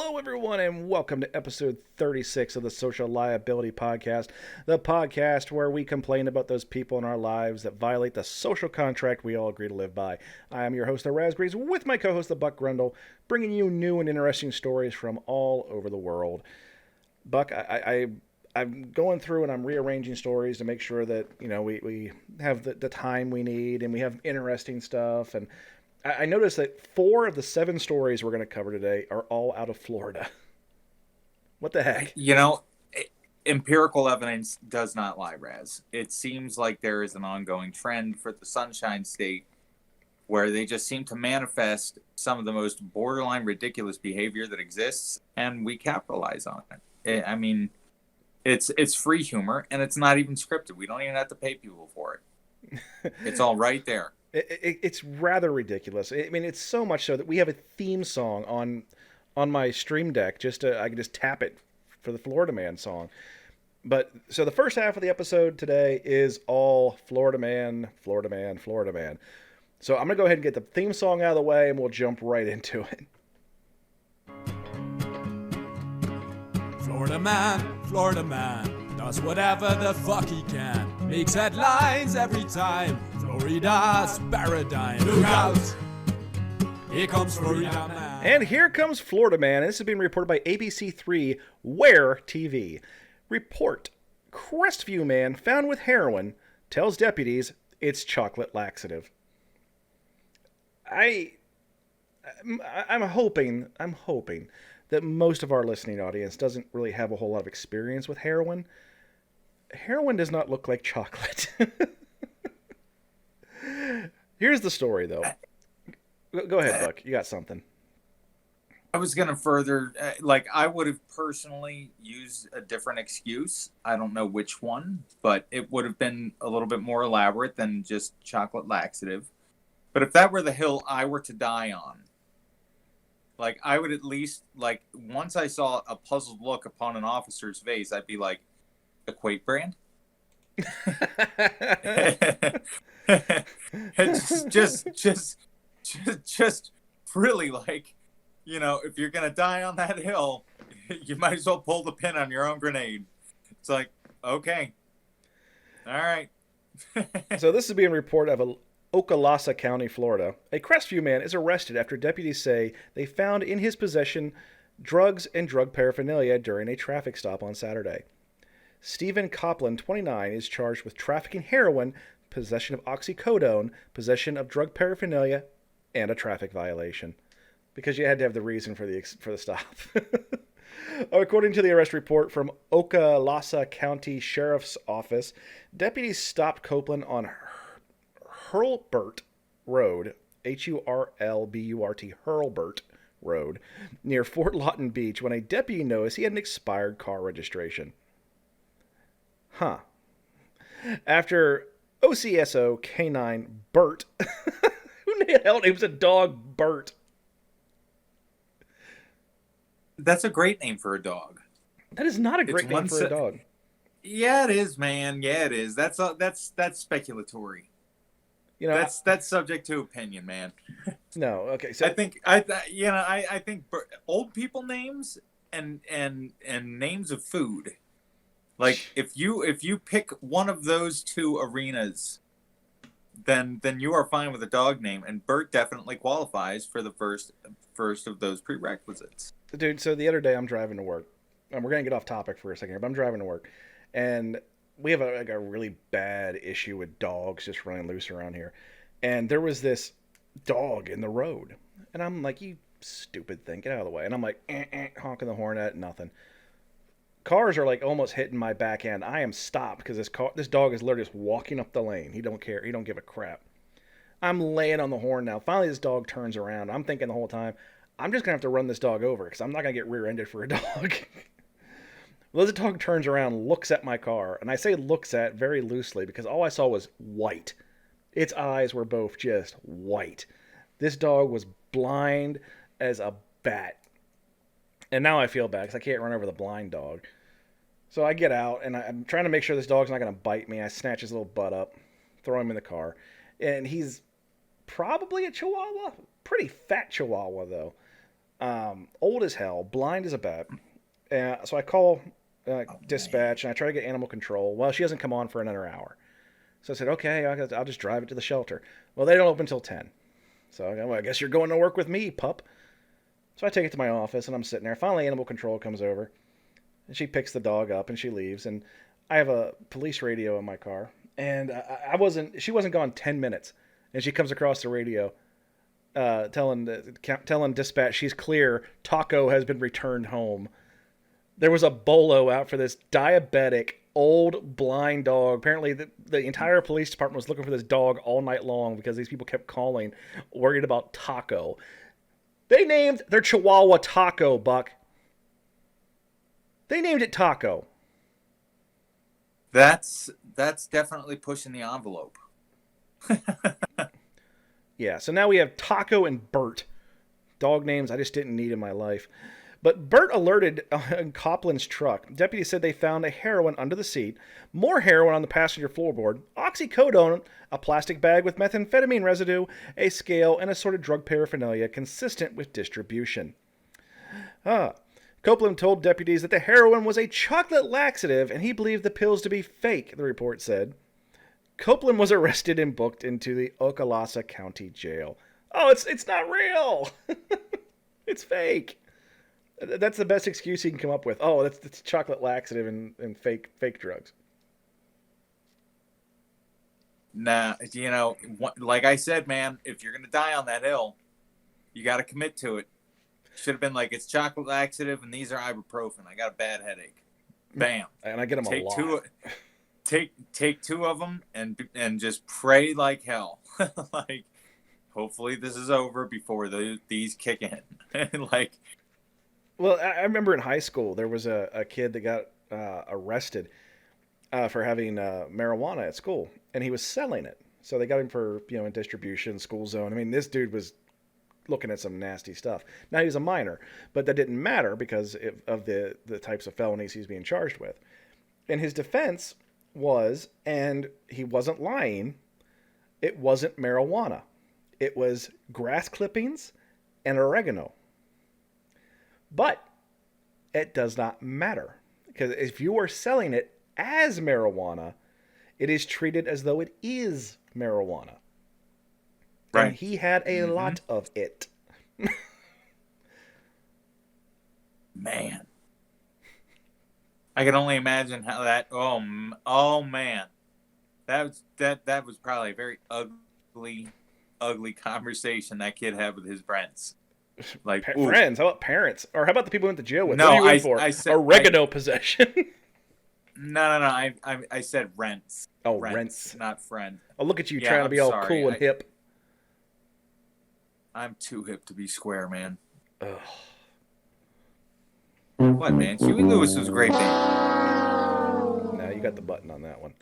Hello, everyone, and welcome to episode 36 of the Social Liability Podcast, the podcast where we complain about those people in our lives that violate the social contract we all agree to live by. I am your host, The Raspberries, with my co-host, the Buck Grundle, bringing you new and interesting stories from all over the world. Buck, I'm going through and I'm rearranging stories to make sure that, we have the time we need and we have interesting stuff. And I noticed that 4 of the 7 stories we're going to cover today are all out of Florida. What the heck? Empirical evidence does not lie, Raz. It seems like there is an ongoing trend for the Sunshine State where they just seem to manifest some of the most borderline ridiculous behavior that exists, and we capitalize on it. I mean, it's free humor, and it's not even scripted. We don't even have to pay people for it. It's all right there. It's rather ridiculous. I mean, it's so much so that we have a theme song on my Stream Deck. I can just tap it for the Florida Man song. But so the first half of the episode today is all Florida Man, Florida Man, Florida Man. So I'm gonna go ahead and get the theme song out of the way, and we'll jump right into it. Florida Man, does whatever the fuck he can. Makes headlines every time. Florida's paradigm. Look out! Here comes Florida Man. And here comes Florida Man. This is being reported by ABC3 Where TV. Report: Crestview man found with heroin tells deputies it's chocolate laxative. I'm hoping that most of our listening audience doesn't really have a whole lot of experience with heroin. Heroin does not look like chocolate. Here's the story, though. Go ahead, Buck. You got something. I was going to further, I would have personally used a different excuse. I don't know which one, but it would have been a little bit more elaborate than just chocolate laxative. But if that were the hill I were to die on, I would at least, once I saw a puzzled look upon an officer's face, I'd be like, Equate brand? just really if you're going to die on that hill, you might as well pull the pin on your own grenade. It's like, okay. All right. So this is being reported of Okaloosa County, Florida. A Crestview man is arrested after deputies say they found in his possession drugs and drug paraphernalia during a traffic stop on Saturday. Stephen Copland, 29, is charged with trafficking heroin, possession of oxycodone, possession of drug paraphernalia, and a traffic violation. Because you had to have the reason for the stop. According to the arrest report from Okaloosa County Sheriff's Office, deputies stopped Copeland on Hurlburt Road, Hurlburt, Hurlburt Road, near Fort Lawton Beach, when a deputy noticed he had an expired car registration. Huh. After OCSO K9 Bert, who the hell names a dog Bert? That's a great name for a dog. That is not a great name for a dog. Yeah, it is, man. Yeah, it is. That's speculatory. That's subject to opinion, man. No, okay. So I think old people names and names of food. If you pick one of those 2 arenas, then you are fine with a dog name, and Bert definitely qualifies for the first of those prerequisites. Dude, so the other day I'm driving to work, and we're gonna get off topic for a second here, but I'm driving to work, and we have a really bad issue with dogs just running loose around here, and there was this dog in the road, and I'm like, you stupid thing, get out of the way, and I'm like, honking the horn at nothing. Cars are almost hitting my back end. I am stopped because this dog is literally just walking up the lane. He don't care. He don't give a crap. I'm laying on the horn now. Finally, this dog turns around. I'm thinking the whole time, I'm just going to have to run this dog over because I'm not going to get rear-ended for a dog. Well, the dog turns around, looks at my car. And I say looks at very loosely because all I saw was white. Its eyes were both just white. This dog was blind as a bat. And now I feel bad because I can't run over the blind dog. So I get out, and I'm trying to make sure this dog's not going to bite me. I snatch his little butt up, throw him in the car. And he's probably a Chihuahua. Pretty fat Chihuahua, though. old as hell, blind as a bat. So I call dispatch, and I try to get animal control. Well, she hasn't come on for another hour. So I said, okay, I'll just drive it to the shelter. Well, they don't open until 10. So well, I guess you're going to work with me, pup. So I take it to my office, and I'm sitting there. Finally, animal control comes over, and she picks the dog up, and she leaves. And I have a police radio in my car, and she wasn't gone 10 minutes, and she comes across the radio, telling dispatch she's clear. Taco has been returned home. There was a bolo out for this diabetic, old, blind dog. Apparently, the entire police department was looking for this dog all night long because these people kept calling, worried about Taco. They named their Chihuahua Taco, Buck. They named it Taco. That's definitely pushing the envelope. Yeah, so now we have Taco and Bert. Dog names I just didn't need in my life. But Bert alerted Copland's truck. Deputies said they found a heroin under the seat, more heroin on the passenger floorboard, oxycodone, a plastic bag with methamphetamine residue, a scale, and assorted drug paraphernalia consistent with distribution. Copeland told deputies that the heroin was a chocolate laxative and he believed the pills to be fake, the report said. Copeland was arrested and booked into the Okaloosa County Jail. Oh, it's not real. It's fake. That's the best excuse he can come up with. Oh, that's chocolate laxative and fake drugs. Nah, like I said, man, if you're going to die on that hill, you got to commit to it. Should have been like, it's chocolate laxative and these are ibuprofen. I got a bad headache. Bam. And I get them a lot. Take two of them and just pray like hell. Like, hopefully this is over before these kick in. Like, well, I remember in high school there was a kid that got arrested for having marijuana at school, and he was selling it. So they got him for in distribution, school zone. I mean, this dude was looking at some nasty stuff. Now he was a minor, but that didn't matter because of the types of felonies he's being charged with. And his defense was, and he wasn't lying, it wasn't marijuana. It was grass clippings and oregano. But it does not matter, because if you are selling it as marijuana, it is treated as though it is marijuana. Right. And he had a lot of it. Man. I can only imagine how that. Oh man, that was probably a very ugly conversation that kid had with his friends. Like friends? How about parents? Or how about the people who went to jail with? No, what are you in for? I said oregano possession. No. I said rents. Oh, rents, not friend. Oh, look at you trying to be all cool and hip. I'm too hip to be square, man. Ugh. What, man? Huey Lewis was a great band. Now you got the button on that one.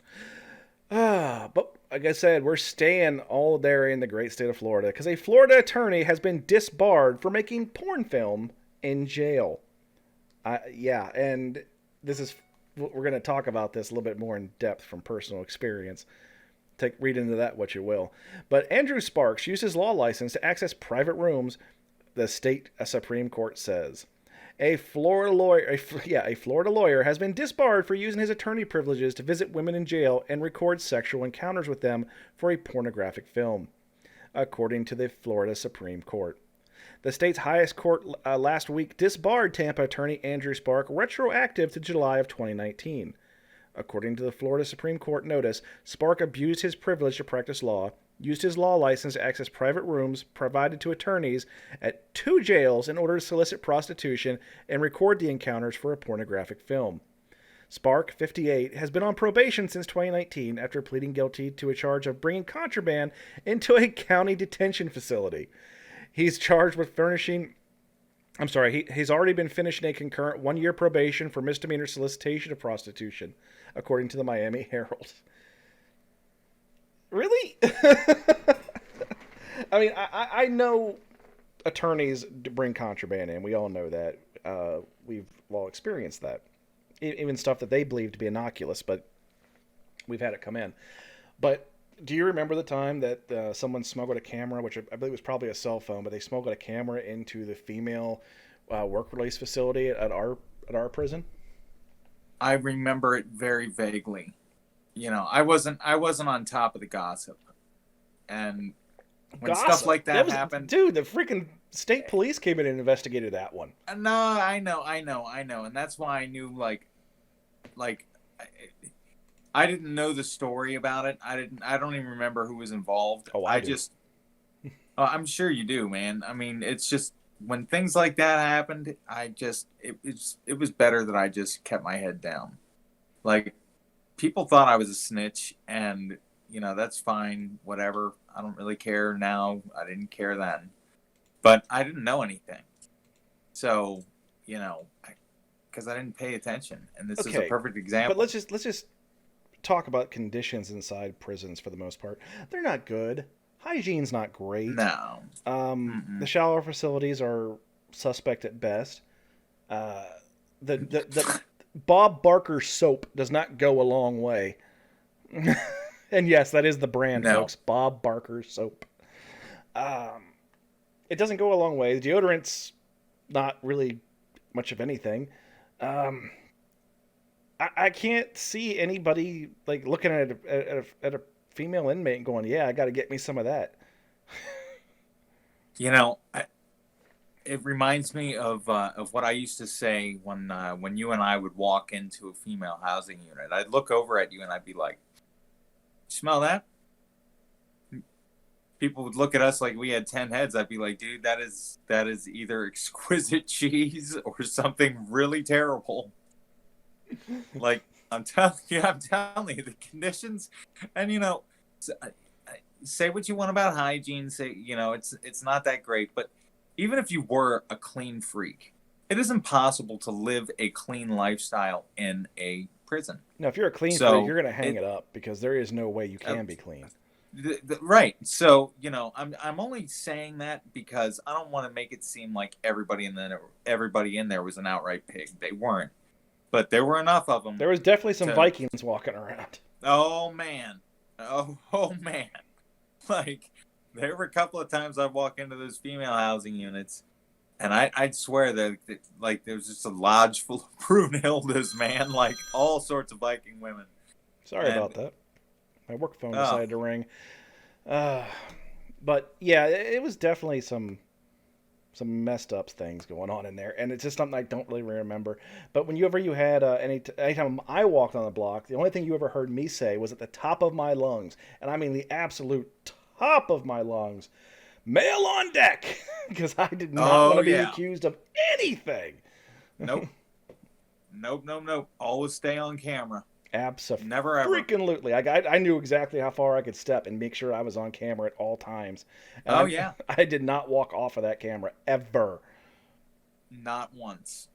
But like I said, we're staying all there in the great state of Florida because a Florida attorney has been disbarred for making porn film in jail. Yeah, and we're going to talk about this a little bit more in depth from personal experience. Read into that what you will. But Andrew Sparks used his law license to access private rooms, the state Supreme Court says. A Florida lawyer has been disbarred for using his attorney privileges to visit women in jail and record sexual encounters with them for a pornographic film, according to the Florida Supreme Court. The state's highest court last week disbarred Tampa attorney Andrew Spark retroactive to July of 2019. According to the Florida Supreme Court notice, Spark abused his privilege to practice law, used his law license to access private rooms provided to attorneys at 2 jails in order to solicit prostitution and record the encounters for a pornographic film. Spark, 58, has been on probation since 2019 after pleading guilty to a charge of bringing contraband into a county detention facility. He's charged with he's already been finishing a concurrent 1-year probation for misdemeanor solicitation of prostitution, according to the Miami Herald. Really? I mean, I know attorneys bring contraband in. We all know that. We've all experienced that. Even stuff that they believe to be innocuous, but we've had it come in. But Do you remember the time that someone smuggled a camera, which I believe was probably a cell phone, but they smuggled a camera into the female work release facility at our prison? I remember it very vaguely. I wasn't on top of the gossip, and when stuff like that happened, dude, the freaking state police came in and investigated that one. no, I know, and that's why I knew like I didn't know the story about it. I don't even remember who was involved. Oh, I do. just I'm sure you do, man. I mean, it's just when things like that happened, it was better that I just kept my head down. Like, people thought I was a snitch, and that's fine, whatever. I don't really care now. I didn't care then, but I didn't know anything. So, because I didn't pay attention, and this is a perfect example. But let's just talk about conditions inside prisons for the most part. They're not good. Hygiene's not great. No. The shower facilities are suspect at best. The Bob Barker soap does not go a long way. And yes, that is the brand, folks. Bob Barker soap. It doesn't go a long way. The deodorant's not really much of anything. I can't see anybody like looking at a female inmate and going, "Yeah, I got to get me some of that." It reminds me of what I used to say when you and I would walk into a female housing unit. I'd look over at you and I'd be like, "Smell that?" People would look at us like we had 10 heads. I'd be like, "Dude, that is either exquisite cheese or something really terrible." Like, I'm telling you, the conditions, and say what you want about hygiene. Say, it's not that great, but even if you were a clean freak, it is impossible to live a clean lifestyle in a prison. Now, if you're a clean freak, you're going to hang it up because there is no way you can be clean. Right. So, I'm only saying that because I don't want to make it seem like everybody in there was an outright pig. They weren't. But there were enough of them. There was definitely some Vikings walking around. Oh, man. Oh, man. Like, there were a couple of times I'd walk into those female housing units, and I'd swear that there was just a lodge full of Brunhildes, man, like all sorts of Viking women. Sorry about that. My work phone decided to ring. But, yeah, it was definitely some messed up things going on in there, and it's just something I don't really remember. But whenever you had anytime I walked on the block, the only thing you ever heard me say was at the top of my lungs, and I mean the absolute top of my lungs, "Mail on deck," because I did not want to be accused of anything. Nope. Always stay on camera. Absolutely. Never ever. Freaking-lutely. I knew exactly how far I could step and make sure I was on camera at all times. And I did not walk off of that camera ever. Not once.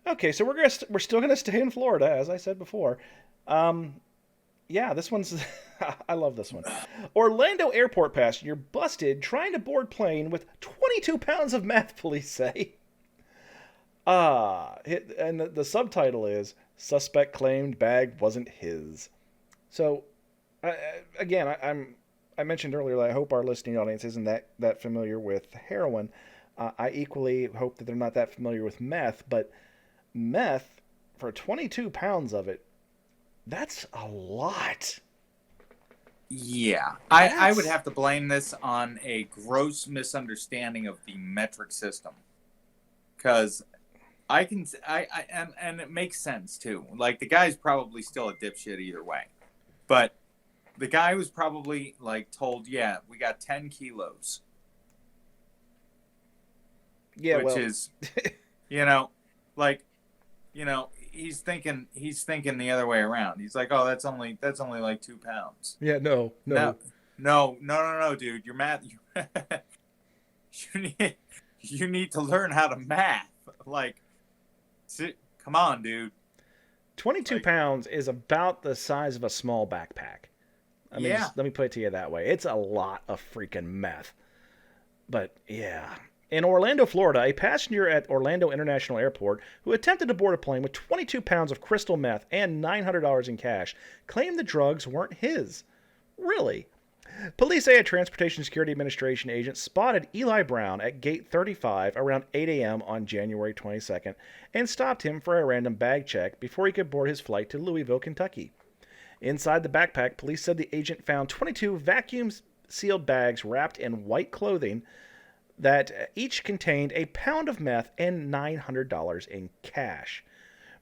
Okay, so we're still gonna stay in Florida, as I said before. Yeah, this one's I love this one. Orlando airport passenger busted trying to board plane with 22 pounds of meth, police say. And the subtitle is "Suspect claimed bag wasn't his." So, again, I mentioned earlier that I hope our listening audience isn't that familiar with heroin. I equally hope that they're not that familiar with meth, but meth, for 22 pounds of it, that's a lot. Yeah. I would have to blame this on a gross misunderstanding of the metric system. Because and it makes sense too. Like, the guy's probably still a dipshit either way. But the guy was probably like told, "Yeah, we got 10 kilos." Yeah, which is, he's thinking the other way around. He's like, "Oh, that's only like 2 pounds." Yeah, no, dude. You're math. You need to learn how to math. Like, come on, dude. 22 pounds is about the size of a small backpack. I mean, let me put it to you that way. It's a lot of freaking meth. But, yeah. In Orlando, Florida, a passenger at Orlando International Airport who attempted to board a plane with 22 pounds of crystal meth and $900 in cash claimed the drugs weren't his. Really? Police say a Transportation Security Administration agent spotted Eli Brown at Gate 35 around 8 a.m. on January 22nd and stopped him for a random bag check before he could board his flight to Louisville, Kentucky. Inside the backpack, police said the agent found 22 vacuum-sealed bags wrapped in white clothing that each contained a pound of meth and $900 in cash.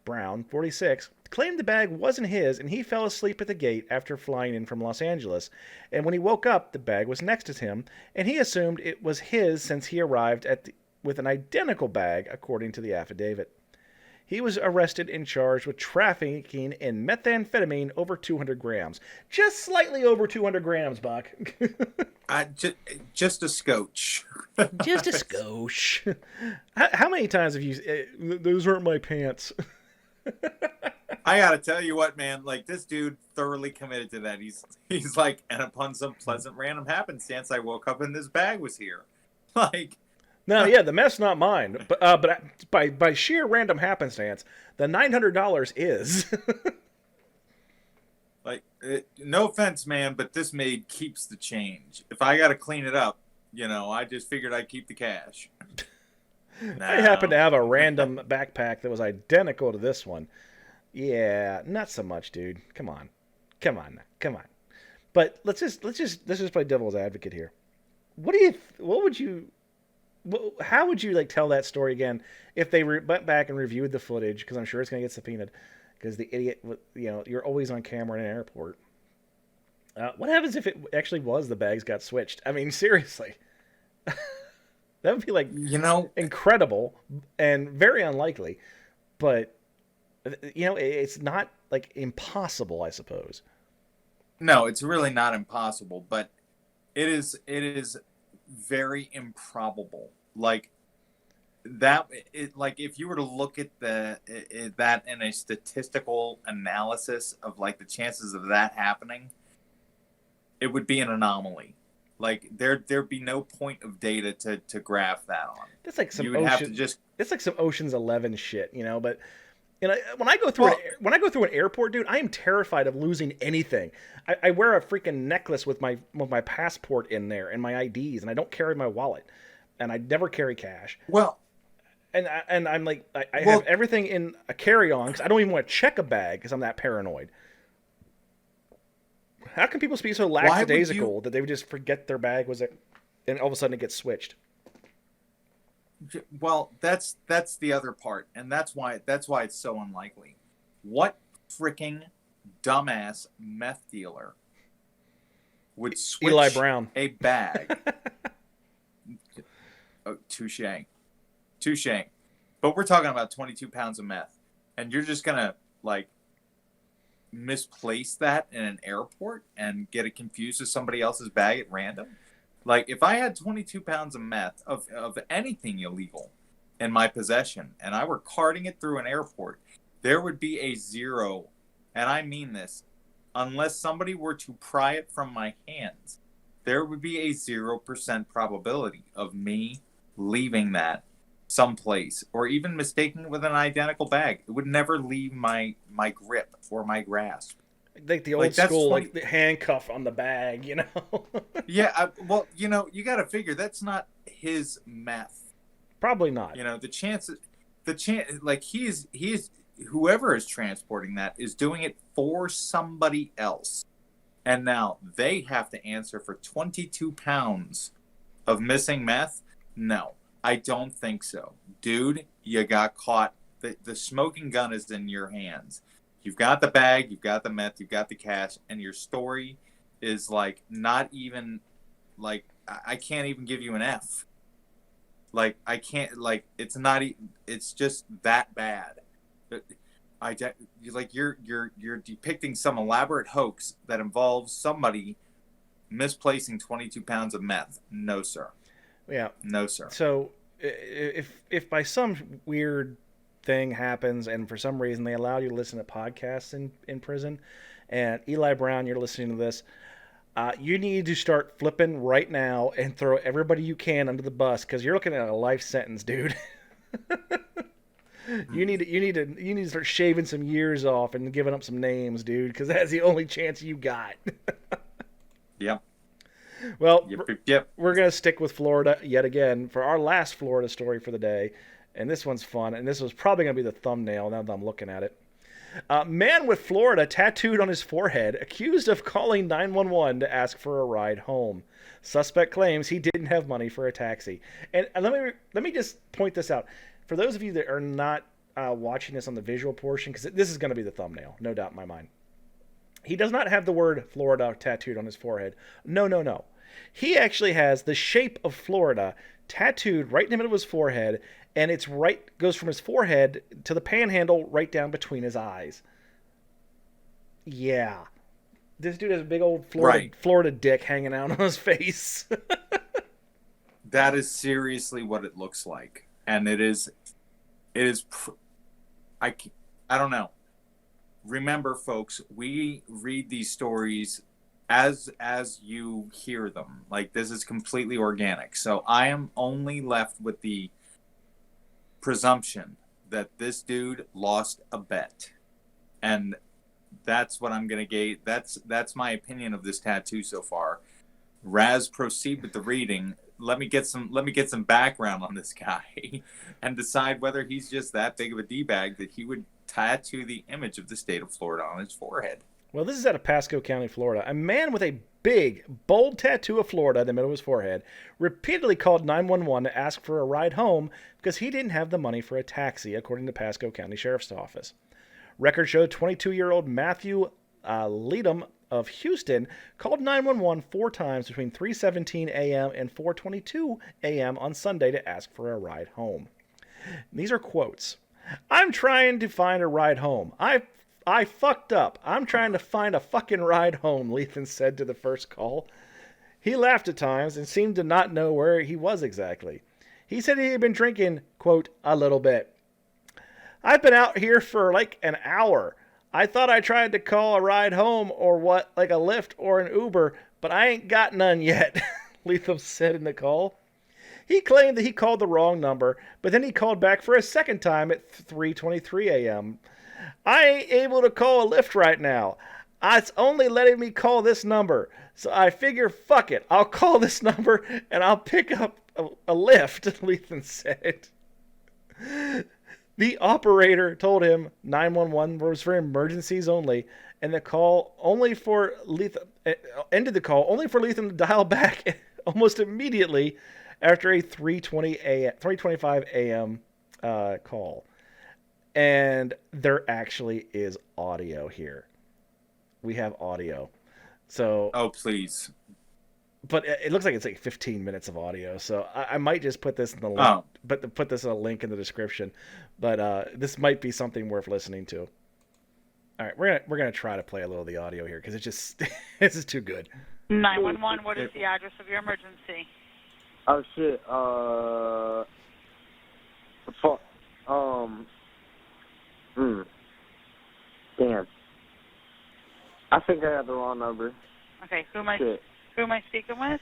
Brown, 46, claimed the bag wasn't his and he fell asleep at the gate after flying in from Los Angeles. And when he woke up, the bag was next to him, and he assumed it was his since he arrived with an identical bag, according to the affidavit. He was arrested and charged with trafficking in methamphetamine over 200 grams. Just slightly over 200 grams, Buck. Just a scotch. Just a skosh. How many times have you... those aren't my pants. I gotta tell you what, man. Like, this dude thoroughly committed to that. He's like, and upon some pleasant random happenstance, I woke up and this bag was here. Like... No, yeah, the meth's not mine, but by sheer random happenstance, the $900 is. Like, no offense, man, but this maid keeps the change. If I got to clean it up, I just figured I'd keep the cash. I happen to have a random backpack that was identical to this one. Yeah, not so much, dude. Come on. But let's just play devil's advocate here. How would you tell that story again if they went back and reviewed the footage? Because I'm sure it's going to get subpoenaed. Because the idiot, you're always on camera in an airport. What happens if it actually was the bags got switched? I mean, seriously. That would be incredible and very unlikely. But, it's not impossible, I suppose. No, it's really not impossible, but it is very improbable. Like that, if you were to look at that in a statistical analysis of the chances of that happening, it would be an anomaly. Like there'd be no point of data to graph that on. That's like some it's like some Ocean's 11 shit, But when I go through an airport, dude, I am terrified of losing anything. I wear a freaking necklace with my passport in there and my IDs, and I don't carry my wallet, and I never carry cash. Well, and I'm I have everything in a carry-on because I don't even want to check a bag because I'm that paranoid. How can people be so lackadaisical that they would just forget their bag was there, and all of a sudden it gets switched? Well, that's the other part, and that's why it's so unlikely. What freaking dumbass meth dealer would switch Eli Brown a bag? Oh, touche. But we're talking about 22 pounds of meth, and you're just gonna misplace that in an airport and get it confused with somebody else's bag at random? If I had 22 pounds of meth of anything illegal in my possession and I were carting it through an airport, there would be a zero, and I mean this, unless somebody were to pry it from my hands, there would be a 0% probability of me leaving that someplace or even mistaking it with an identical bag. It would never leave my grip or my grasp. Like the old school, the handcuff on the bag, Yeah, well, you got to figure that's not his meth. Probably not. He's whoever is transporting that is doing it for somebody else, and now they have to answer for 22 pounds of missing meth. No, I don't think so, dude. You got caught. The smoking gun is in your hands. You've got the bag, you've got the meth, you've got the cash, and your story is not even I can't even give you an F. I can't it's not. It's just that bad. You're depicting some elaborate hoax that involves somebody misplacing 22 pounds of meth. No, sir. Yeah. No, sir. So if by some weird thing happens and for some reason they allow you to listen to podcasts in prison, and Eli Brown, you're listening to this, You need to start flipping right now and throw everybody you can under the bus because you're looking at a life sentence, dude. You need to start shaving some years off and giving up some names, dude, because that's the only chance you got. Yep. Well, Yep. we're gonna stick with Florida yet again for our last Florida story for the day, and this one's fun. And this was probably gonna be the thumbnail now that I'm looking at it. Man with Florida tattooed on his forehead, accused of calling 911 to ask for a ride home. Suspect claims he didn't have money for a taxi. And let me just point this out. For those of you that are not watching this on the visual portion, because this is going to be the thumbnail, no doubt in my mind. He does not have the word Florida tattooed on his forehead. No, no, no. He actually has the shape of Florida tattooed right in the middle of his forehead, and it's goes from his forehead to the panhandle right down between his eyes. Yeah. This dude has a big old Florida dick hanging out on his face. That is seriously what it looks like. And I don't know. Remember, folks, we read these stories as you hear them. Like, this is completely organic. So I am only left with the presumption that this dude lost a bet. And that's what I'm going to gauge. That's my opinion of this tattoo so far. Raz, proceed with the reading. Let me get some background on this guy and decide whether he's just that big of a D-bag that he would tattoo the image of the state of Florida on his forehead. Well, this is out of Pasco County, Florida. A man with a big, bold tattoo of Florida in the middle of his forehead repeatedly called 911 to ask for a ride home because he didn't have the money for a taxi, according to Pasco County Sheriff's Office. Records show 22-year-old Matthew Leadham of Houston called 911 4 times between 3:17 a.m. and 4:22 a.m. on Sunday to ask for a ride home. These are quotes. "I'm trying to find a ride home. I fucked up. I'm trying to find a fucking ride home," Lethan said to the first call. He laughed at times and seemed to not know where he was exactly. He said he had been drinking, quote, "a little bit. I've been out here for like an hour. I thought I tried to call a ride home or what, like a Lyft or an Uber, but I ain't got none yet," Lethan said in the call. He claimed that he called the wrong number, but then he called back for a second time at 3:23 a.m. "I ain't able to call a Lyft right now. It's only letting me call this number. So I figure, fuck it. I'll call this number and I'll pick up a Lyft," Lethan said. The operator told him 911 was for emergencies only, and the call only for Lethan ended the call only for Lethan to dial back almost immediately after a 3:25 a.m. Call. And there actually is audio here. We have audio. So. Oh, please. But it looks like it's like 15 minutes of audio, so I might just put this in the link, but put this in a link in the description. But this might be something worth listening to. All right, we're gonna try to play a little of the audio here because it's just this is too good. 911. What is the address of your emergency? Oh shit. Fuck. Damn. I think I have the wrong number. Okay, who am I speaking with?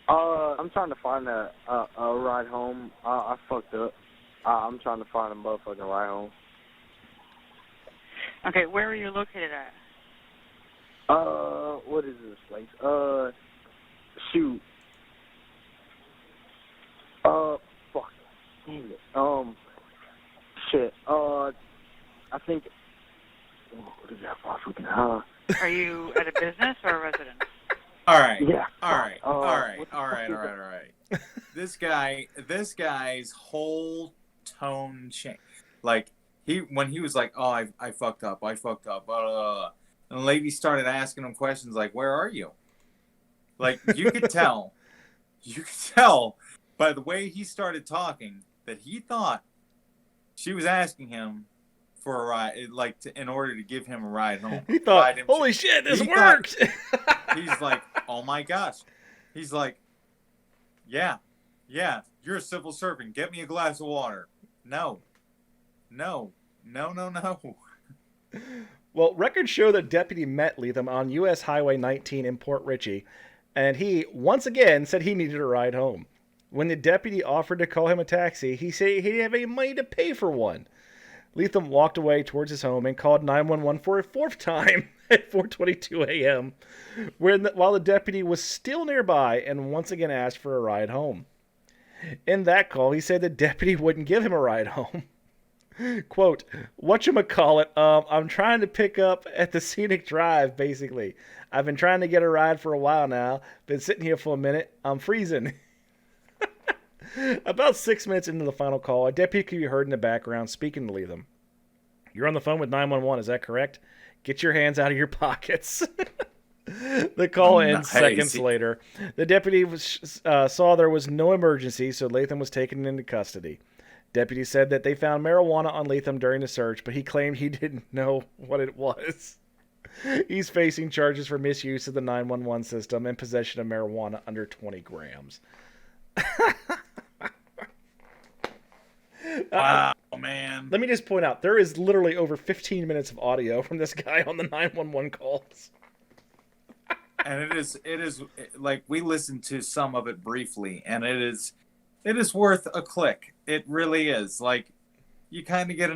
I'm trying to find a ride home. I fucked up. I'm trying to find a motherfucking ride home. Okay, where are you located at? What is this place? Shoot. Fuck. Damn it. Shit. I think. What is that fucking? Are you at a business or a residence? All right. Yeah. All right. This guy's whole tone changed. Like when he was like, "Oh, I fucked up. And the lady started asking him questions like, "Where are you?" Like you could tell by the way he started talking that he thought she was asking him for a ride, like in order to give him a ride home. He thought, "Holy shit, this worked!" He's like, "Oh my gosh!" He's like, "Yeah, you're a civil servant. Get me a glass of water." No. Well, records show that Deputy met Leatham on U.S. Highway 19 in Port Richey, and he, once again, said he needed a ride home. When the deputy offered to call him a taxi, he said he didn't have any money to pay for one. Leatham walked away towards his home and called 911 for a fourth time at 4:22 a.m., while the deputy was still nearby and once again asked for a ride home. In that call, he said the deputy wouldn't give him a ride home. Quote, "Whatchamacallit, I'm trying to pick up at the Scenic Drive, basically. I've been trying to get a ride for a while now. Been sitting here for a minute. I'm freezing." About 6 minutes into the final call, a deputy could be heard in the background speaking to Leatham. "You're on the phone with 911, is that correct? Get your hands out of your pockets." The call ends seconds later. The deputy saw there was no emergency, so Latham was taken into custody. Deputies said that they found marijuana on Latham during the search, but he claimed he didn't know what it was. He's facing charges for misuse of the 911 system and possession of marijuana under 20 grams. Wow, man. Let me just point out, there is literally over 15 minutes of audio from this guy on the 911 calls. And it is like, we listened to some of it briefly, and it is worth a click. It really is. Like, you kind of get a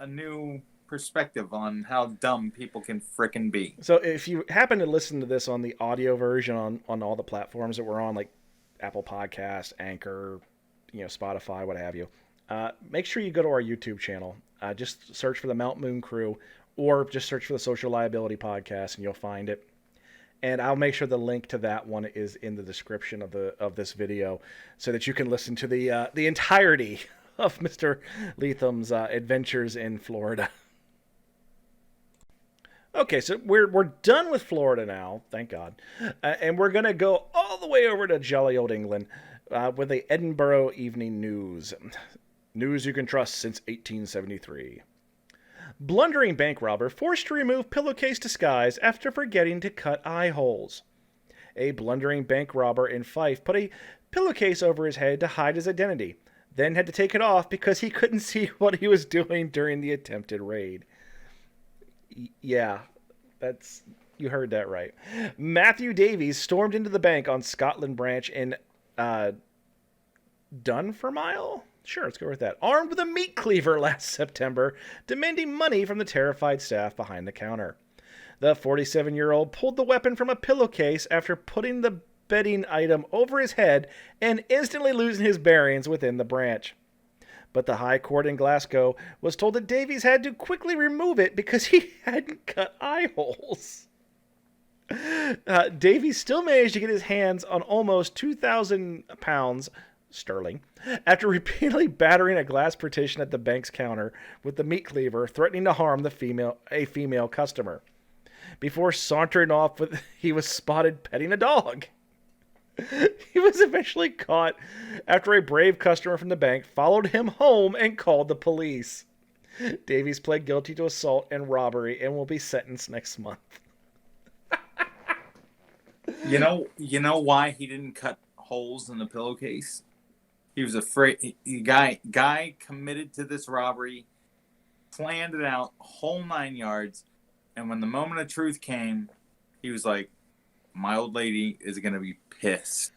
new perspective on how dumb people can frickin' be. So if you happen to listen to this on the audio version on all the platforms that we're on, like Apple Podcasts, Anchor, Spotify, what have you, make sure you go to our YouTube channel. Just search for the Mount Moon Crew, or just search for the Social Liability Podcast, and you'll find it. And I'll make sure the link to that one is in the description of this video, so that you can listen to the entirety of Mr. Leatham's adventures in Florida. Okay, so we're done with Florida now, thank God, and we're gonna go all the way over to jolly old England with the Edinburgh Evening News. News you can trust since 1873. Blundering bank robber forced to remove pillowcase disguise after forgetting to cut eye holes. A blundering bank robber in Fife put a pillowcase over his head to hide his identity, then had to take it off because he couldn't see what he was doing during the attempted raid. Yeah, you heard that right. Matthew Davies stormed into the bank on Scotland branch in Dunfermline? Sure, let's go with that. Armed with a meat cleaver last September, demanding money from the terrified staff behind the counter. The 47-year-old pulled the weapon from a pillowcase after putting the bedding item over his head and instantly losing his bearings within the branch. But the High Court in Glasgow was told that Davies had to quickly remove it because he hadn't cut eye holes. Davies still managed to get his hands on almost £2,000 sterling after repeatedly battering a glass partition at the bank's counter with the meat cleaver, threatening to harm a female customer. Before sauntering off, he was spotted petting a dog. He was eventually caught after a brave customer from the bank followed him home and called the police. Davies pled guilty to assault and robbery and will be sentenced next month. You know why he didn't cut holes in the pillowcase? He was afraid. Guy committed to this robbery, planned it out, whole 9 yards, and when the moment of truth came, he was like, "My old lady is gonna be pissed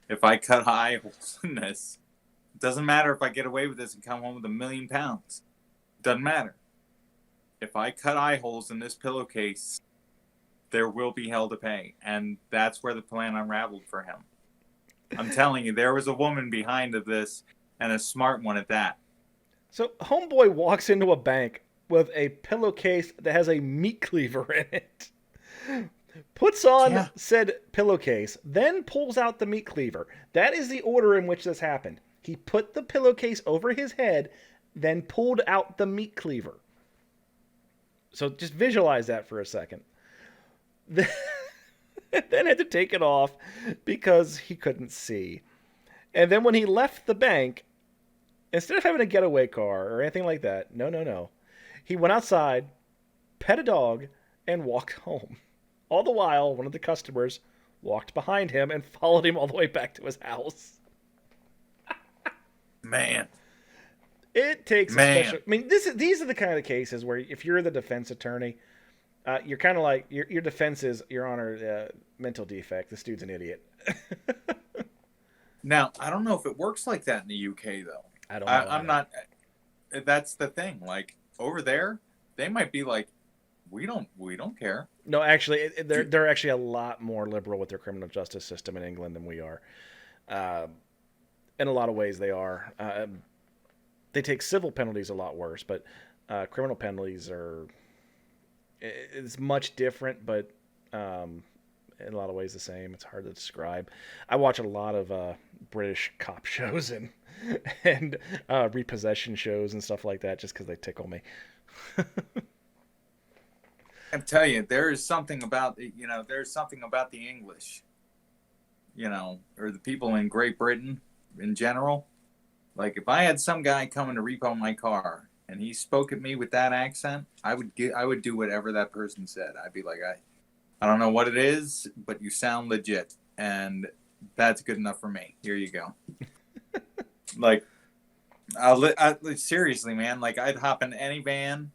if I cut eye holes in this. It doesn't matter if I get away with this and come home with £1 million. Doesn't matter. If I cut eye holes in this pillowcase, there will be hell to pay." And that's where the plan unraveled for him. I'm telling you, there was a woman behind of this, and a smart one at that. So homeboy walks into a bank with a pillowcase that has a meat cleaver in it. Puts on said pillowcase, then pulls out the meat cleaver. That is the order in which this happened. He put the pillowcase over his head, then pulled out the meat cleaver. So just visualize that for a second. Then had to take it off because he couldn't see. And then when he left the bank, instead of having a getaway car or anything like that, no. He went outside, pet a dog, and walked home. All the while, one of the customers walked behind him and followed him all the way back to his house. Man. It takes a Man. special. I mean, these are the kind of cases where if you're the defense attorney, you're kind of like your defense is, Your Honor, mental defect. This dude's an idiot. Now, I don't know if it works like that in the UK though. I don't know. I'm not. That's the thing. Like over there, they might be like, we don't care. No, actually, they're actually a lot more liberal with their criminal justice system in England than we are. In a lot of ways, they are. They take civil penalties a lot worse, but criminal penalties are. It's much different, but in a lot of ways the same. It's hard to describe. I watch a lot of British cop shows and repossession shows and stuff like that just because they tickle me. I tell you, there is something about there's something about the English, or the people in Great Britain in general. Like if I had some guy coming to repo my car and he spoke at me with that accent, I would do whatever that person said. I'd be like, I don't know what it is, but you sound legit, and that's good enough for me. Here you go. Like, seriously, man. Like I'd hop in any van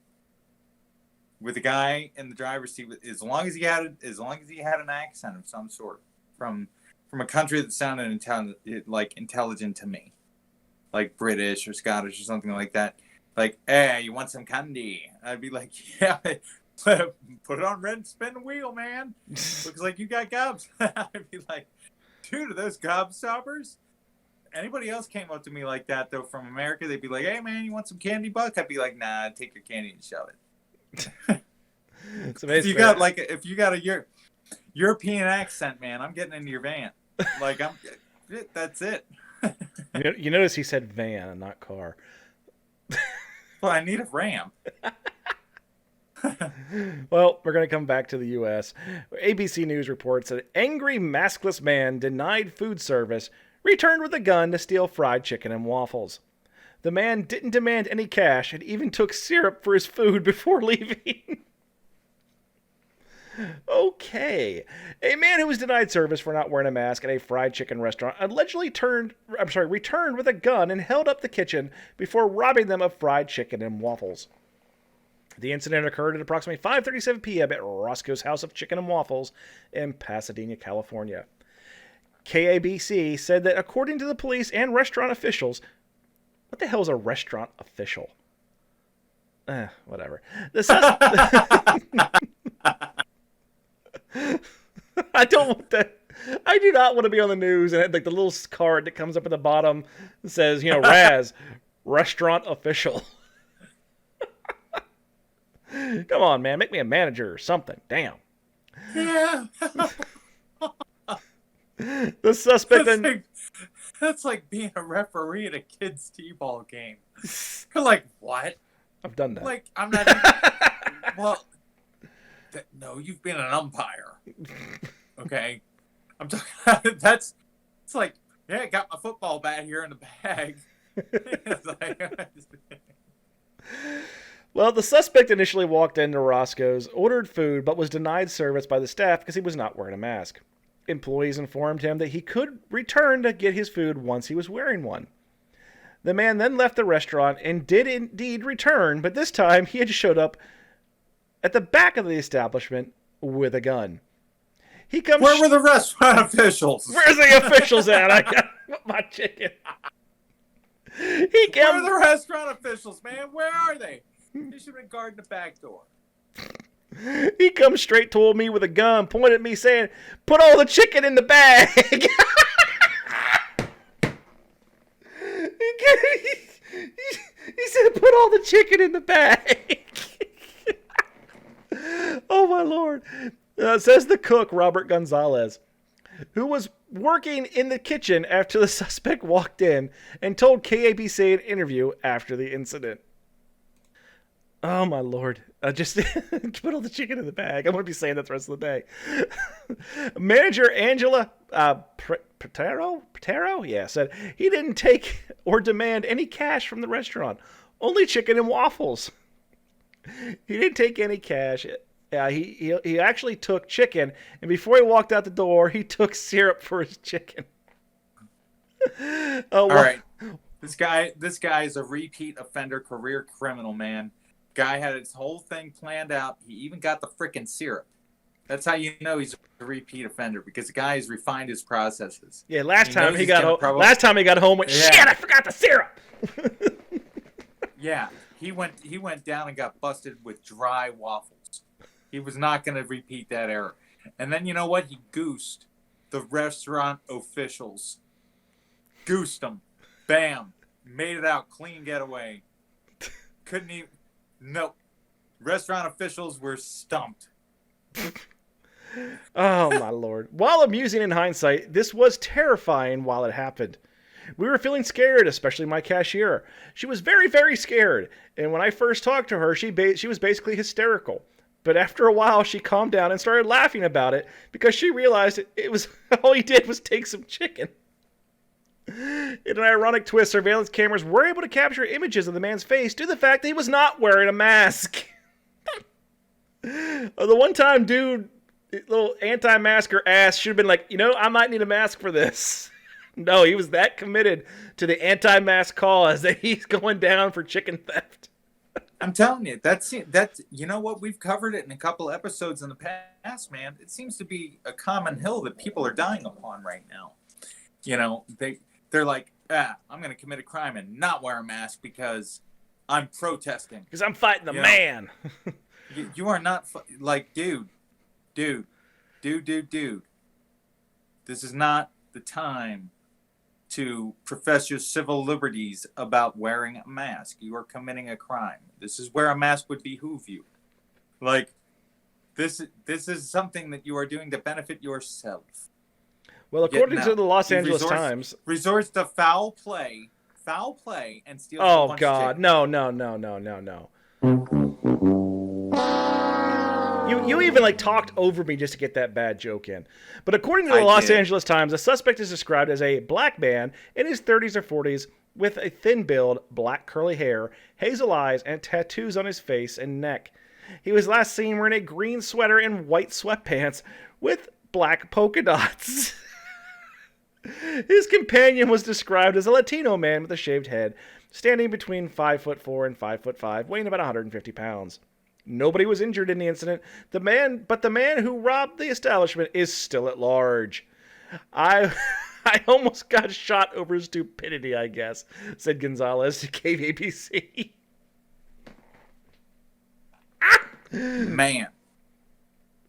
with a guy in the driver's seat, as long as he had an accent of some sort from a country that sounded intelligent to me, like British or Scottish or something like that. Like, hey, you want some candy? I'd be like, yeah, put it on red, spin the wheel, man. Looks like you got gobs. I'd be like, dude, are those gobstoppers? Anybody else came up to me like that though from America, they'd be like, hey man, you want some candy, buck? I'd be like, nah, take your candy and shove it. If you got a European accent, man, I'm getting into your van. Like that's it. You notice he said van and not car. Well, I need a Ram. Well, we're going to come back to the U.S. ABC News reports that an angry maskless man denied food service, returned with a gun to steal fried chicken and waffles. The man didn't demand any cash and even took syrup for his food before leaving. Okay. A man who was denied service for not wearing a mask at a fried chicken restaurant allegedly returned with a gun and held up the kitchen before robbing them of fried chicken and waffles. The incident occurred at approximately 5:37 p.m. at Roscoe's House of Chicken and Waffles in Pasadena, California. KABC said that according to the police and restaurant officials, what the hell is a restaurant official? Whatever. I don't want that. I do not want to be on the news and like the little card that comes up at the bottom that says, Raz, restaurant official. Come on, man, make me a manager or something. Damn. Yeah. The suspect that's like being a referee at a kid's t-ball game. You're like, what? I've done that. Like, I'm not even... Well, no, you've been an umpire. Okay? I'm talking... It's like, yeah, I got my football bat here in the bag. Well, the suspect initially walked into Roscoe's, ordered food, but was denied service by the staff because he was not wearing a mask. Employees informed him that he could return to get his food once he was wearing one. The man then left the restaurant and did indeed return, but this time he had showed up at the back of the establishment with a gun. Where were the restaurant officials? Where's the officials at? I got my chicken. Where are the restaurant officials, man? Where are they? They should have been guarding the back door. He comes straight toward me with a gun, pointed at me, saying, "Put all the chicken in the bag." He said, "Put all the chicken in the bag." Oh my Lord! Says the cook, Robert Gonzalez, who was working in the kitchen after the suspect walked in and told KABC an interview after the incident. Oh my Lord. Just put all the chicken in the bag. I'm going to be saying that the rest of the day. Manager Angela Patero? Yeah, said he didn't take or demand any cash from the restaurant. Only chicken and waffles. He didn't take any cash. He actually took chicken, and before he walked out the door, he took syrup for his chicken. All right. This guy is a repeat offender, career criminal, man. Guy had his whole thing planned out. He even got the frickin' syrup. That's how you know he's a repeat offender, because the guy has refined his processes. Yeah, last time knows he he's got gonna home. probably- Last time he got home, went Yeah. shit. I forgot the syrup. Yeah, he went down and got busted with dry waffles. He was not going to repeat that error. And then you know what? He goosed the restaurant officials. Goosed them. Bam. Made it out. Clean getaway. Couldn't even. Nope. Restaurant officials were stumped. Oh, my Lord. While amusing in hindsight, this was terrifying while it happened. We were feeling scared, especially my cashier. She was very, very scared. And when I first talked to her, she was basically hysterical. But after a while, she calmed down and started laughing about it because she realized it was all he did was take some chicken. In an ironic twist, surveillance cameras were able to capture images of the man's face due to the fact that he was not wearing a mask. The one time dude, little anti-masker ass, should have been like, I might need a mask for this. No, he was that committed to the anti-mask cause that he's going down for chicken theft. I'm telling you, that's you know what? We've covered it in a couple episodes in the past, man. It seems to be a common hill that people are dying upon right now. They're like, I'm going to commit a crime and not wear a mask because I'm protesting. Because I'm fighting the man. You are not like, dude. This is not the time to profess your civil liberties about wearing a mask. You are committing a crime. This is where a mask would behoove you. Like, this is something that you are doing to benefit yourself. Well, according to the Los Angeles Times, resorts to foul play, and steals. Oh God, no. You even talked over me just to get that bad joke in. But according to the Los Angeles Times, the suspect is described as a black man in his 30s or 40s with a thin build, black curly hair, hazel eyes, and tattoos on his face and neck. He was last seen wearing a green sweater and white sweatpants with black polka dots. His companion was described as a Latino man with a shaved head, standing between 5'4" and 5'5", weighing about 150 pounds. Nobody was injured in the incident. The man who robbed the establishment is still at large. I almost got shot over stupidity, I guess, said Gonzalez to KVBC. Man.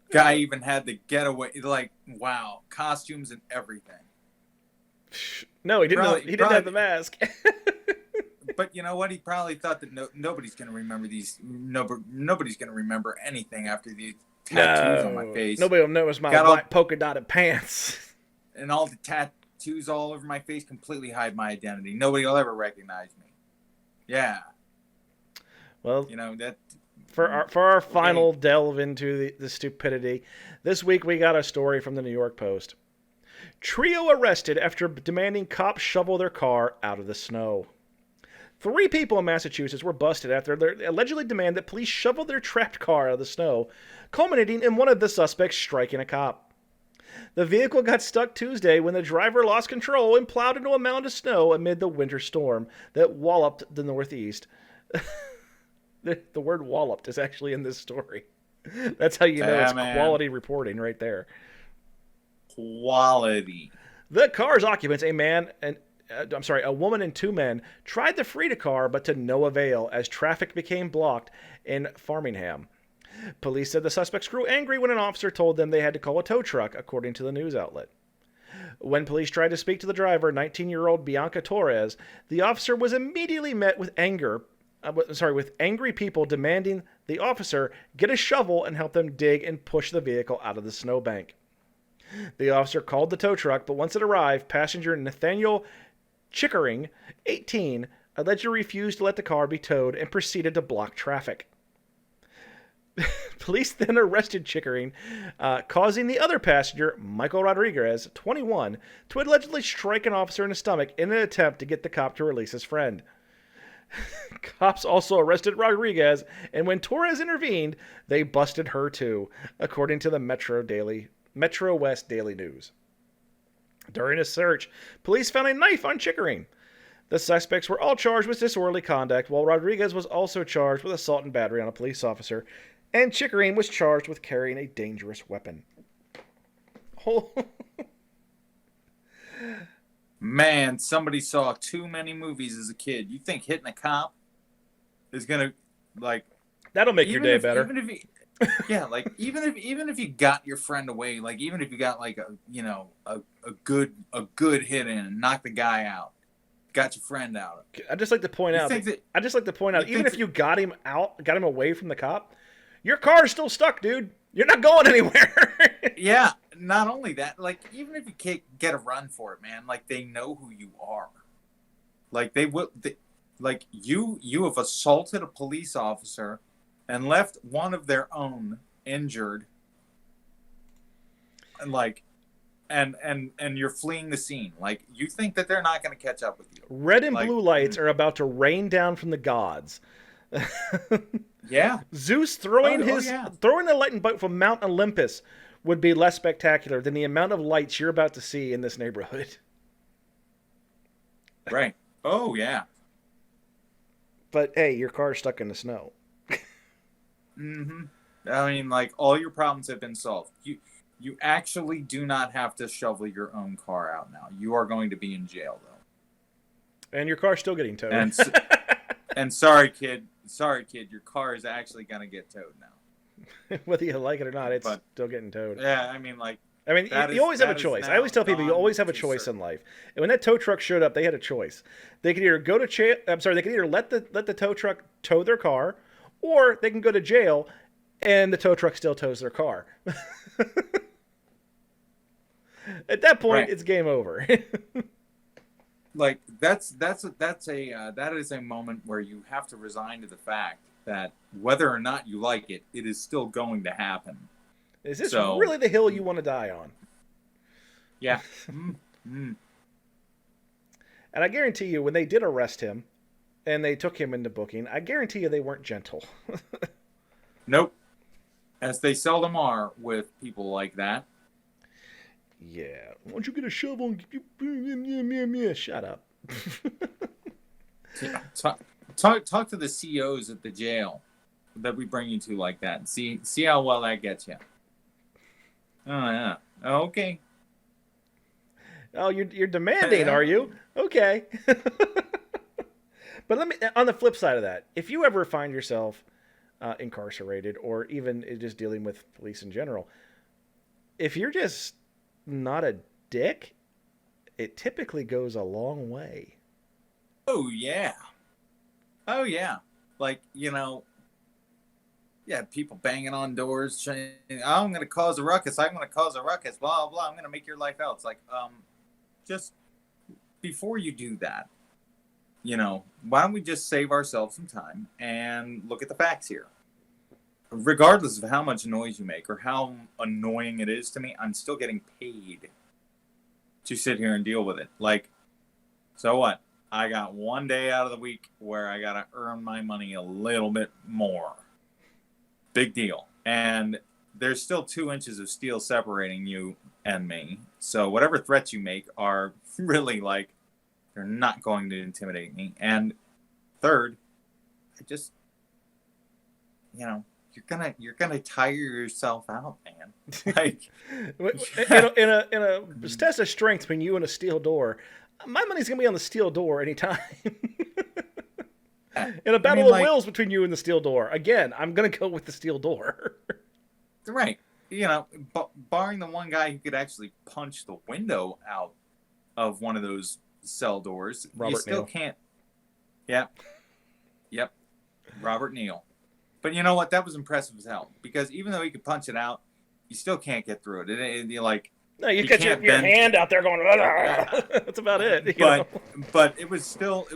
Guy even had the getaway, wow, costumes and everything. No, he didn't. He didn't have the mask. But you know what? He probably thought that nobody's going to remember these. Nobody's going to remember anything after the tattoos on my face. Nobody will notice my black polka dotted pants. And all the tattoos all over my face completely hide my identity. Nobody will ever recognize me. Yeah. Well, that. For our final delve into the stupidity, this week we got a story from the New York Post. Trio arrested after demanding cops shovel their car out of the snow. 3 people in Massachusetts were busted after they allegedly demand that police shovel their trapped car out of the snow, culminating in one of the suspects striking a cop. The vehicle got stuck Tuesday when the driver lost control and plowed into a mound of snow amid the winter storm that walloped the Northeast. The word walloped is actually in this story. That's how you know it's quality reporting right there. Quality. The car's occupants, a woman and 2 men, tried to free the car, but to no avail as traffic became blocked in Framingham. Police said the suspects grew angry when an officer told them they had to call a tow truck, according to the news outlet. When police tried to speak to the driver, 19-year-old Bianca Torres, the officer was immediately met with with angry people demanding the officer get a shovel and help them dig and push the vehicle out of the snowbank. The officer called the tow truck, but once it arrived, passenger Nathaniel Chickering, 18, allegedly refused to let the car be towed and proceeded to block traffic. Police then arrested Chickering, causing the other passenger, Michael Rodriguez, 21, to allegedly strike an officer in the stomach in an attempt to get the cop to release his friend. Cops also arrested Rodriguez, and when Torres intervened, they busted her too, according to the Metro West Daily News. During a search, police found a knife on Chickering. The suspects were all charged with disorderly conduct, while Rodriguez was also charged with assault and battery on a police officer, and Chickarine was charged with carrying a dangerous weapon. Oh. Man, somebody saw too many movies as a kid. You think hitting a cop is gonna like That'll make your day better. Even if even if you got your friend away, like even if you got like a good hit in and knocked the guy out, got your friend out. I'd just like to point out. Even if you got him away from the cop, your car's still stuck, dude. You're not going anywhere. Yeah. Not only that, like even if you can't get a run for it, man, like they know who you are. Like you have assaulted a police officer and left one of their own injured, and and you're fleeing the scene. Like you think that they're not going to catch up with you. Red and blue lights are about to rain down from the gods. Yeah. Zeus throwing the lightning bolt from Mount Olympus would be less spectacular than the amount of lights you're about to see in this neighborhood. Right. Oh, yeah. But, hey, your car's stuck in the snow. Mm-hmm. I mean, like, all your problems have been solved. You actually do not have to shovel your own car out now. You are going to be in jail, though. And your car's still getting towed. And sorry, kid, your car is actually going to get towed now. Whether you like it or not, it's still getting towed. Yeah, I mean, like... you always have a choice. I always tell people you always have a choice in life. And when that tow truck showed up, they had a choice. They could either go to jail. They could either let the tow truck tow their car, or they can go to jail, and the tow truck still tows their car. At that point, It's game over. Like that is a moment where you have to resign to the fact that whether or not you like it, it is still going to happen. Is this really the hill you want to die on? Yeah. Mm-hmm. And I guarantee you, when they did arrest him and they took him into booking, I guarantee you they weren't gentle. Nope. As they seldom are with people like that. Yeah. Why don't you get a shovel and shut up. Yeah. Talk to the COs at the jail that we bring you to like that and see how well that gets you. Oh, yeah. Okay. Oh, you're demanding, are you? Okay. But let me, on the flip side of that, if you ever find yourself incarcerated or even just dealing with police in general, if you're just not a dick, it typically goes a long way. Oh, yeah. Oh, yeah. Like, people banging on doors, saying, I'm going to cause a ruckus. I'm going to cause a ruckus, blah, blah. I'm going to make your life hell. It's like, just before you do that, why don't we just save ourselves some time and look at the facts here? Regardless of how much noise you make or how annoying it is to me, I'm still getting paid to sit here and deal with it. Like, so what? I got one day out of the week where I got to earn my money a little bit more. Big deal. And there's still 2 inches of steel separating you and me. So whatever threats you make are really like, they're not going to intimidate me. And third, I just, you're gonna tire yourself out, man. Like, in a test of strength between you and a steel door, my money's gonna be on the steel door anytime. In a battle of wills between you and the steel door, again, I'm gonna go with the steel door. Right. Barring the one guy who could actually punch the window out of one of those cell doors, you still can't. Yeah. Yep. Robert Neal. But you know what? That was impressive as hell. Because even though he could punch it out, you still can't get through it. You're like, no, you get your hand out there going. That's about it. But it was still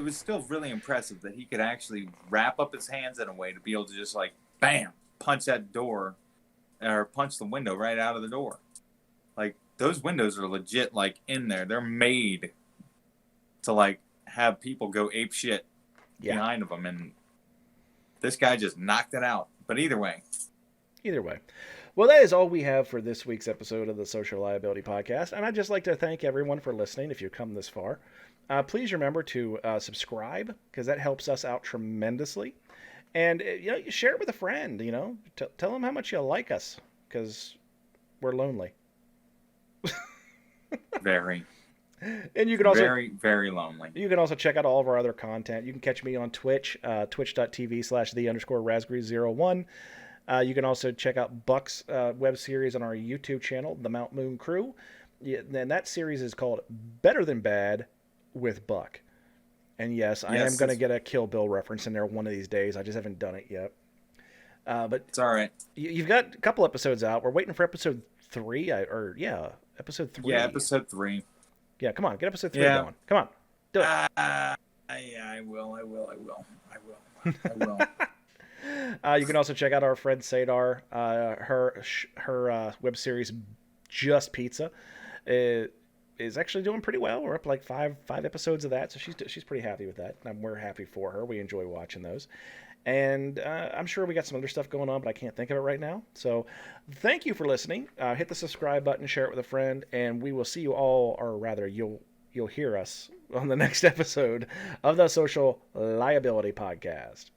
really impressive that he could actually wrap up his hands in a way to be able to just like bam, punch that door or punch the window right out of the door. Like those windows are legit, like in there. They're made to like have people go ape shit behind of them, and this guy just knocked it out. But either way. Well, that is all we have for this week's episode of the Social Liability Podcast. And I'd just like to thank everyone for listening if you've come this far. Please remember to subscribe, because that helps us out tremendously. And, you share it with a friend, tell them how much you like us, because we're lonely. Very. And you can also very, very lonely. You can also check out all of our other content. You can catch me on Twitch, twitch.tv/the_raspberry01. You can also check out Buck's web series on our YouTube channel, The Mount Moon Crew. And that series is called Better Than Bad with Buck. And yes, I am going to get a Kill Bill reference in there one of these days. I just haven't done it yet. But it's all right. You've got a couple episodes out. We're waiting for episode 3. Episode 3. Yeah, episode 3. Yeah, come on, get episode 3 going. Come on, do it. Yeah, I will. You can also check out our friend Sadar. Her web series, Just Pizza, is actually doing pretty well. We're up like five episodes of that, so she's pretty happy with that. And we're happy for her. We enjoy watching those. And I'm sure we got some other stuff going on, but I can't think of it right now. So thank you for listening. Hit the subscribe button, share it with a friend, and we will see you all, or rather you'll hear us on the next episode of the Social Liability Podcast.